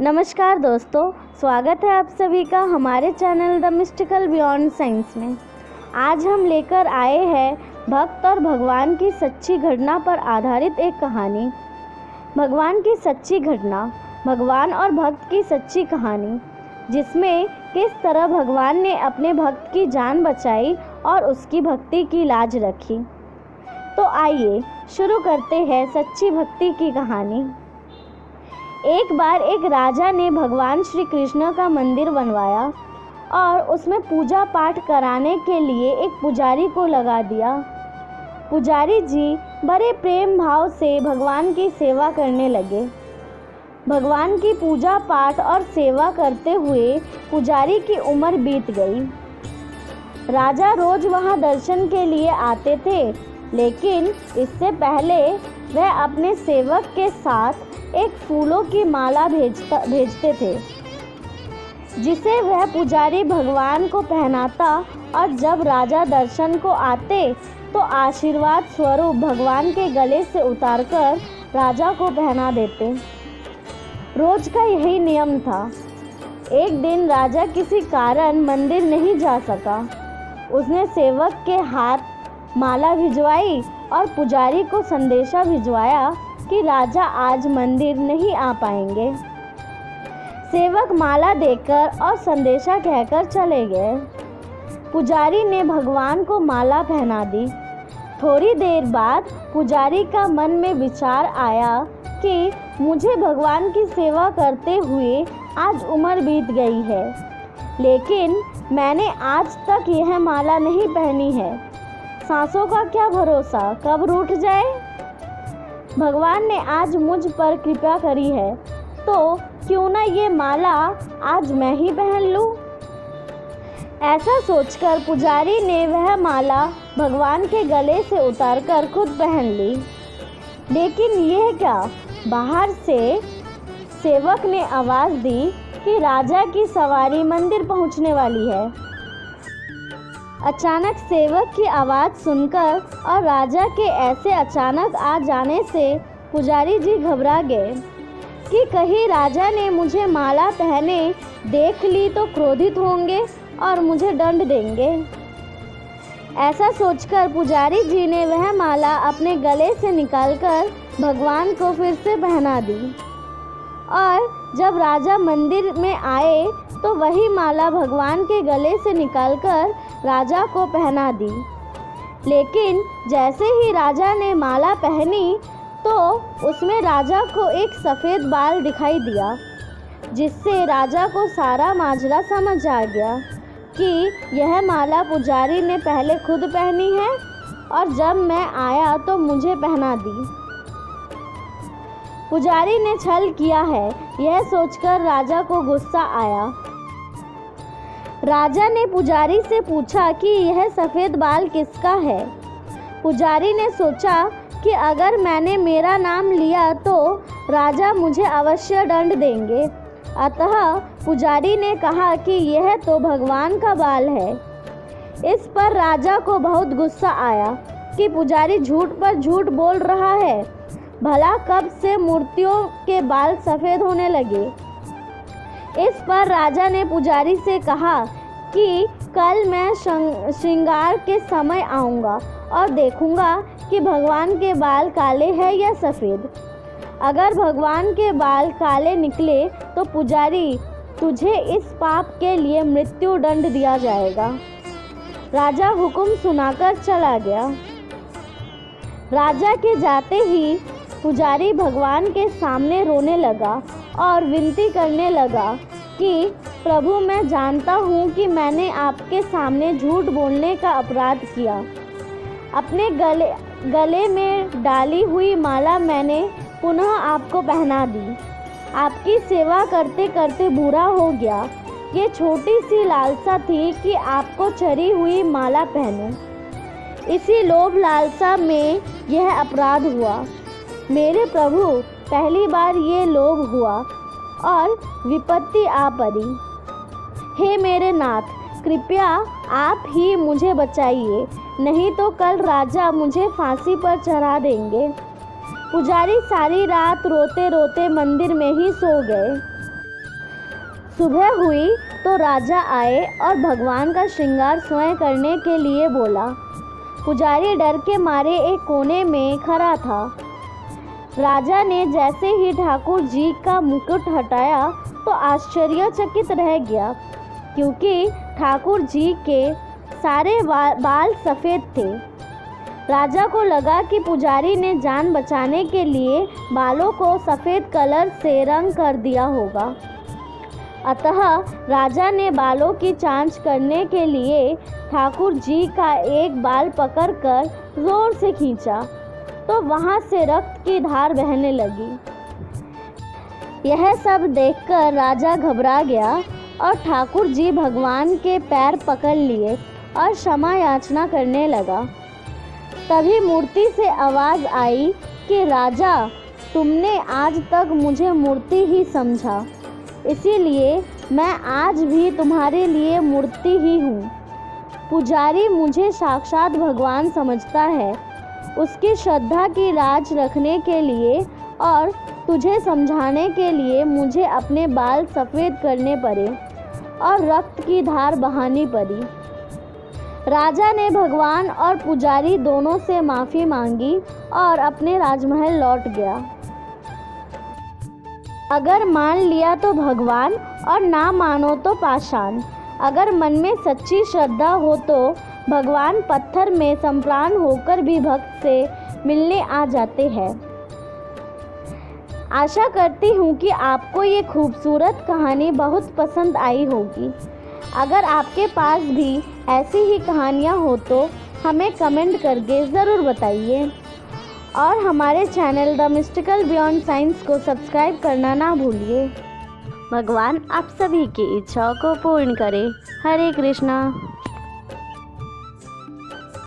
नमस्कार दोस्तों, स्वागत है आप सभी का हमारे channel the mystical beyond science में। आज हम लेकर आए हैं भक्त और भगवान की सच्ची घटना पर आधारित एक कहानी। भगवान की सच्ची घटना, भगवान और भक्त की सच्ची कहानी, जिसमें किस तरह भगवान ने अपने भक्त की जान बचाई और उसकी भक्ति की लाज रखी। तो आइए शुरू करते हैं सच्ची भक्ति की कहानी। एक बार एक राजा ने भगवान श्री कृष्ण का मंदिर बनवाया और उसमें पूजा पाठ कराने के लिए एक पुजारी को लगा दिया। पुजारी जी बड़े प्रेम भाव से भगवान की सेवा करने लगे। भगवान की पूजा पाठ और सेवा करते हुए पुजारी की उम्र बीत गई। राजा रोज वहां दर्शन के लिए आते थे, लेकिन इससे पहले वह अपने सेवक के साथ एक फूलों की माला भेजते थे, जिसे वह पुजारी भगवान को पहनाता और जब राजा दर्शन को आते तो आशीर्वाद स्वरूप भगवान के गले से उतारकर राजा को पहना देते। रोज का यही नियम था। एक दिन राजा किसी कारण मंदिर नहीं जा सका। उसने सेवक के हाथ माला भिजवाई और पुजारी को संदेशा भिजवाया कि राजा आज मंदिर नहीं आ पाएंगे। सेवक माला देकर और संदेशा कहकर चले गए। पुजारी ने भगवान को माला पहना दी। थोड़ी देर बाद पुजारी का मन में विचार आया कि मुझे भगवान की सेवा करते हुए आज उम्र बीत गई है, लेकिन मैंने आज तक यह माला नहीं पहनी है। सांसों का क्या भरोसा, कब रूठ जाए। भगवान ने आज मुझ पर कृपा करी है, तो क्यों ना ये माला आज मैं ही पहन लूं। ऐसा सोचकर पुजारी ने वह माला भगवान के गले से उतारकर खुद पहन ली। लेकिन यह क्या, बाहर से सेवक ने आवाज़ दी कि राजा की सवारी मंदिर पहुंचने वाली है। अचानक सेवक की आवाज़ सुनकर और राजा के ऐसे अचानक आ जाने से पुजारी जी घबरा गए कि कहीं राजा ने मुझे माला पहने देख ली तो क्रोधित होंगे और मुझे दंड देंगे। ऐसा सोचकर पुजारी जी ने वह माला अपने गले से निकालकर भगवान को फिर से पहना दी और जब राजा मंदिर में आए तो वही माला भगवान के गले से निकालकर राजा को पहना दी। लेकिन जैसे ही राजा ने माला पहनी तो उसमें राजा को एक सफ़ेद बाल दिखाई दिया, जिससे राजा को सारा माजरा समझ आ गया कि यह माला पुजारी ने पहले खुद पहनी है और जब मैं आया तो मुझे पहना दी। पुजारी ने छल किया है, यह सोचकर राजा को गुस्सा आया। राजा ने पुजारी से पूछा कि यह सफ़ेद बाल किसका है। पुजारी ने सोचा कि अगर मैंने मेरा नाम लिया तो राजा मुझे अवश्य दंड देंगे। अतः पुजारी ने कहा कि यह तो भगवान का बाल है। इस पर राजा को बहुत गुस्सा आया कि पुजारी झूठ पर झूठ बोल रहा है। भला कब से मूर्तियों के बाल सफ़ेद होने लगे। इस पर राजा ने पुजारी से कहा कि कल मैं श्रृंगार के समय आऊँगा और देखूँगा कि भगवान के बाल काले हैं या सफ़ेद। अगर भगवान के बाल काले निकले तो पुजारी तुझे इस पाप के लिए मृत्यु दंड दिया जाएगा। राजा हुक्म सुनाकर चला गया। राजा के जाते ही पुजारी भगवान के सामने रोने लगा और विनती करने लगा कि प्रभु, मैं जानता हूँ कि मैंने आपके सामने झूठ बोलने का अपराध किया। अपने गले में डाली हुई माला मैंने पुनः आपको पहना दी। आपकी सेवा करते करते बुरा हो गया। ये छोटी सी लालसा थी कि आपको चढ़ी हुई माला पहनूं। इसी लोभ लालसा में यह अपराध हुआ। मेरे प्रभु, पहली बार ये लोभ हुआ और विपत्ति आ पड़ी। हे मेरे नाथ, कृपया आप ही मुझे बचाइए, नहीं तो कल राजा मुझे फांसी पर चढ़ा देंगे। पुजारी सारी रात रोते रोते मंदिर में ही सो गए। सुबह हुई तो राजा आए और भगवान का श्रृंगार स्वयं करने के लिए बोला। पुजारी डर के मारे एक कोने में खड़ा था। राजा ने जैसे ही ठाकुर जी का मुकुट हटाया तो आश्चर्यचकित रह गया, क्योंकि ठाकुर जी के सारे बाल सफ़ेद थे। राजा को लगा कि पुजारी ने जान बचाने के लिए बालों को सफ़ेद कलर से रंग कर दिया होगा। अतः राजा ने बालों की जांच करने के लिए ठाकुर जी का एक बाल पकड़कर जोर से खींचा तो वहां से रक्त की धार बहने लगी। यह सब देखकर राजा घबरा गया और ठाकुर जी भगवान के पैर पकड़ लिए और क्षमा याचना करने लगा। तभी मूर्ति से आवाज़ आई कि राजा, तुमने आज तक मुझे मूर्ति ही समझा, इसीलिए मैं आज भी तुम्हारे लिए मूर्ति ही हूँ। पुजारी मुझे साक्षात भगवान समझता है। उसकी श्रद्धा की लाज रखने के लिए और तुझे समझाने के लिए मुझे अपने बाल सफ़ेद करने पड़े और रक्त की धार बहानी पड़ी। राजा ने भगवान और पुजारी दोनों से माफ़ी मांगी और अपने राजमहल लौट गया। अगर मान लिया तो भगवान और ना मानो तो पाषाण। अगर मन में सच्ची श्रद्धा हो तो भगवान पत्थर में संप्राण होकर भी भक्त से मिलने आ जाते हैं। आशा करती हूँ कि आपको ये खूबसूरत कहानी बहुत पसंद आई होगी। अगर आपके पास भी ऐसी ही कहानियाँ हो तो हमें कमेंट करके ज़रूर बताइए और हमारे channel the mystical beyond science को सब्सक्राइब करना ना भूलिए। भगवान आप सभी की इच्छाओं को पूर्ण करे। हरे कृष्णा।